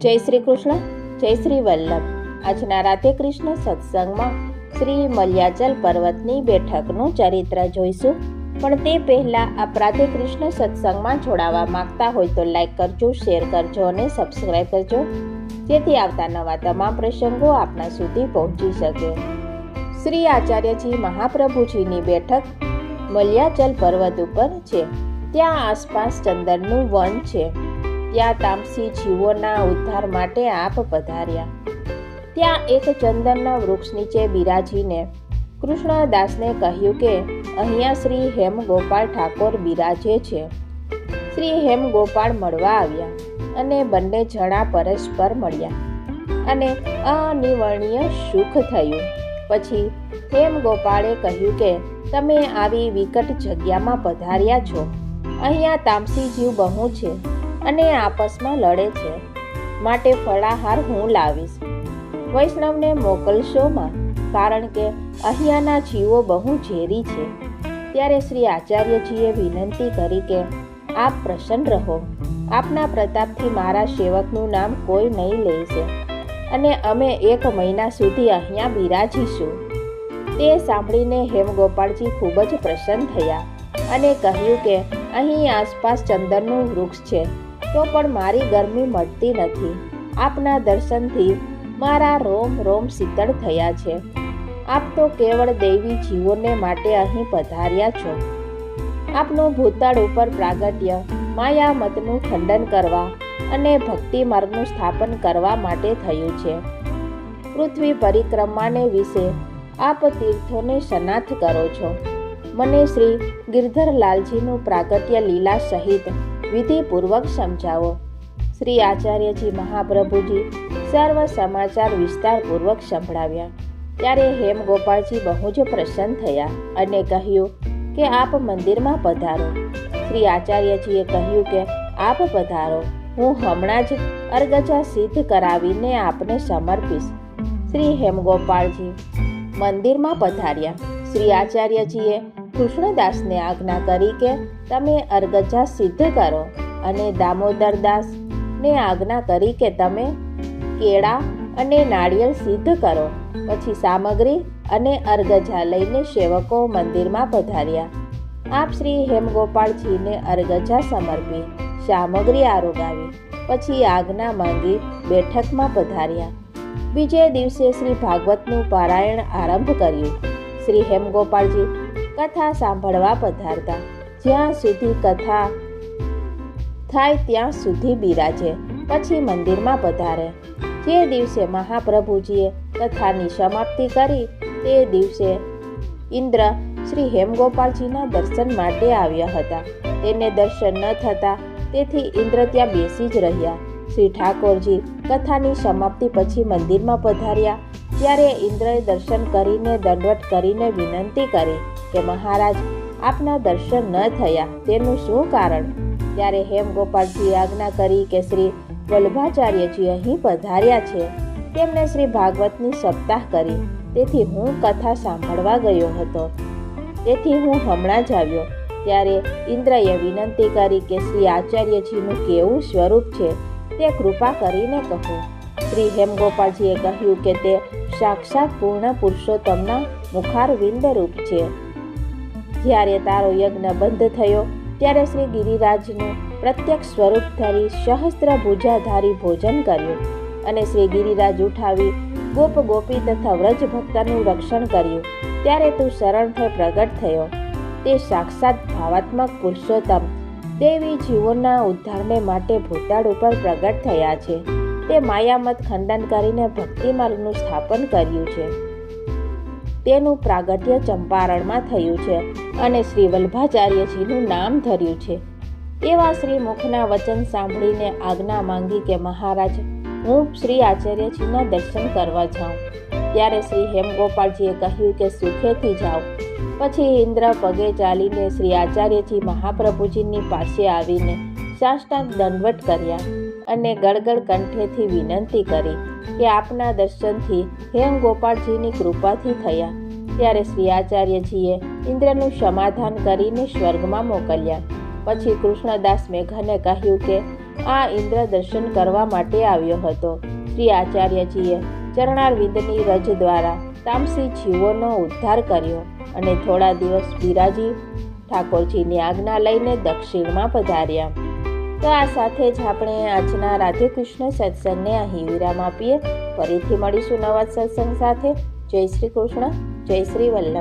જય શ્રી કૃષ્ણ, જય શ્રી વલ્લભ. આજના રાધે કૃષ્ણ સત્સંગમાં શ્રી મલ્યાચલ પર્વતની બેઠકનું ચરિત્ર જોઈશું. પણ તે પહેલાં આપ રાધે કૃષ્ણ સત્સંગમાં જોડાવા માંગતા હોય તો લાઈક કરજો, શેર કરજો અને સબસ્ક્રાઈબ કરજો, જેથી આવતા નવા તમામ પ્રસંગો આપના સુધી પહોંચી શકે. શ્રી આચાર્યજી મહાપ્રભુજીની બેઠક મલ્યાચલ પર્વત ઉપર છે. ત્યાં આસપાસ ચંદનનું વન છે. ત્યાં તામસી જીવોના ઉદ્ધાર માટે આપ પધાર્યા. ત્યાં એક ચંદનના વૃક્ષ નીચે બિરાજીને કૃષ્ણદાસને કહ્યું કે અહીંયા શ્રી હેમગોપાલ ઠાકોર બિરાજે છે. શ્રી હેમગોપાલ મળવા આવ્યા અને બંને જણા પરસ્પર મળ્યા અને અનિર્વચનીય સુખ થયું. પછી હેમગોપાળે કહ્યું કે તમે આવી વિકટ જગ્યામાં પધાર્યા છો. અહીંયા તામસી જીવ બહુ છે અને આપસમાં લડે છે, માટે ફળાહાર હું લાવીશ. વૈષ્ણવને મોકલશોમાં, કારણ કે અહીંયાના જીવો બહુ ઝેરી છે. ત્યારે શ્રી આચાર્યજીએ વિનંતી કરી કે આપ પ્રસન્ન રહો. આપના પ્રતાપથી મારા સેવકનું નામ કોઈ નહીં લેશે અને અમે 1 મહિના સુધી અહીંયા બિરાજીશું. તે સાંભળીને હેમગોપાળજી ખૂબ જ પ્રસન્ન થયા અને કહ્યું કે અહીં આસપાસ ચંદનનું વૃક્ષ છે, તો પણ મારી ગરમી મળતી નથી. આપના દર્શનથી મારા રોમ રોમ શીતળ થયા છે. આપ તો કેવળ દૈવી જીવોને માટે અહીં પધાર્યા છો. આપનું ભૂતળ ઉપર પ્રાગટ્ય માયામતનું ખંડન કરવા અને ભક્તિ માર્ગનું સ્થાપન કરવા માટે થયું છે. પૃથ્વી પરિક્રમાને વિશે આપ તીર્થોને સનાથ કરો છો. મને શ્રી ગિરધરલાલજીનું પ્રાગટ્ય લીલા સહિત વિધિપૂર્વક સમજાવો. શ્રી આચાર્યજી મહાપ્રભુજી સર્વ સમાચાર વિસ્તારપૂર્વક સંભળાવ્યા. ત્યારે હેમગોપાળજી બહુ જ પ્રસન્ન થયા અને કહ્યું કે આપ મંદિરમાં પધારો. શ્રી આચાર્યજીએ કહ્યું કે આપ પધારો, હું હમણાં જ અર્ગજા સિદ્ધ કરાવીને આપને સમર્પીશ. શ્રી હેમગોપાળજી મંદિરમાં પધાર્યા. શ્રી આચાર્યજીએ કૃષ્ણદાસને આજ્ઞા કરી કે તમે અર્ગજા સિદ્ધ કરો અને દામોદરદાસને આજ્ઞા કરી કે તમે કેળા અને નાળિયેર સિદ્ધ કરો. પછી સામગ્રી અને અર્ગજા લઈને સેવકો મંદિરમાં પધાર્યા. આપ શ્રી હેમગોપાળજીને અર્ગજા સમર્પી સામગ્રી આરોગાવી. પછી આજ્ઞા માંગી બેઠકમાં પધાર્યા. બીજે દિવસે શ્રી ભાગવતનું પારાયણ આરંભ કર્યું. શ્રી હેમગોપાળજી કથા સાંભળવા પધારતા. જ્યાં સુધી કથા થાય ત્યાં સુધી બિરાજે, પછી મંદિરમાં પધારે. જે દિવસે મહાપ્રભુજીએ કથાની સમાપ્તિ કરી તે દિવસે ઇન્દ્ર શ્રી હેમગોપાળજીના દર્શન માટે આવ્યા હતા. તેને દર્શન ન થતા તેથી ઇન્દ્ર ત્યાં બેસી જ રહ્યા. શ્રી ઠાકોરજી કથાની સમાપ્તિ પછી મંદિરમાં પધાર્યા. ત્યારે ઇન્દ્રએ દર્શન કરીને દંડવત કરીને વિનંતી કરી કે મહારાજ, આપના દર્શન ન થયા તેનું શું કારણ? ત્યારે હેમગોપાળજીએ આજ્ઞા કરી કે શ્રી વલ્લભાચાર્યજી અહીં પધાર્યા છે. તેમણે શ્રી ભાગવતની સપ્તાહ કરી, તેથી હું કથા સાંભળવા ગયો હતો. તેથી હું હમણાં જ આવ્યો. ત્યારે ઇન્દ્રએ વિનંતી કરી કે શ્રી આચાર્યજીનું કેવું સ્વરૂપ છે તે કૃપા કરીને કહો. શ્રી હેમગોપાળજીએ કહ્યું કે તે સાક્ષાત પૂર્ણ પુરુષોત્તમના મુખારવિંદ રૂપ છે. જ્યારે તારો યજ્ઞ બંધ થયો ત્યારે શ્રી ગિરિરાજનું પ્રત્યક્ષ સ્વરૂપ ધરી સહસ્ત્ર ભુજાધારી ભોજન કર્યું અને શ્રી ગિરિરાજ ઉઠાવી ગોપ ગોપી તથા વ્રજ ભક્તનું રક્ષણ કર્યું. ત્યારે તું શરણ થઈ પ્રગટ થયો. તે સાક્ષાત ભાવાત્મક પુરુષોત્તમ દેવી જીવોના ઉદ્ધારને માટે ભૂતળ ઉપર પ્રગટ થયા છે. તે માયામત ખંડન કરીને ભક્તિ માર્ગનું સ્થાપન કર્યું છે. તેનું પ્રાગટ્ય ચંપારણમાં થયું છે અને શ્રી વલ્લભાચાર્યજીનું નામ ધર્યું છે. એવા શ્રી મુખના વચન સાંભળીને આજ્ઞા માંગી કે મહારાજ, હું શ્રી આચાર્યજીના દર્શન કરવા જાઉં. ત્યારે શ્રી હેમગોપાળજીએ કહ્યું કે સુખેથી જાઓ. પછી ઇન્દ્ર પગે ચાલીને શ્રી આચાર્યજી મહાપ્રભુજીની પાસે આવીને સાષ્ટાંગ દંડવત કર્યા અને ગળગળ કંઠેથી વિનંતી કરી કે આપના દર્શનથી હેમગોપાળજીની કૃપાથી થયા. ત્યારે શ્રી આચાર્યજીએ ઇન્દ્રનું સમાધાન કરીને સ્વર્ગમાં મોકલ્યા. પછી કૃષ્ણદાસ મેઘને કહ્યું કે આ ઇન્દ્ર દર્શન કરવા માટે આવ્યો હતો. શ્રી આચાર્યજીએ ચરણારવિંદની રજ દ્વારા તામસી જીવોનો ઉદ્ધાર કર્યો અને થોડા દિવસ બિરાજી ઠાકોરજીની આજ્ઞા લઈને દક્ષિણમાં પધાર્યા. તો આ સાથે જ આપણે આજના રાધે કૃષ્ણ સત્સંગને અહીં વિરામ આપીએ. ફરીથી મળીશું નવા સત્સંગ સાથે. જય શ્રી કૃષ્ણ, જય શ્રી વલ્લભ.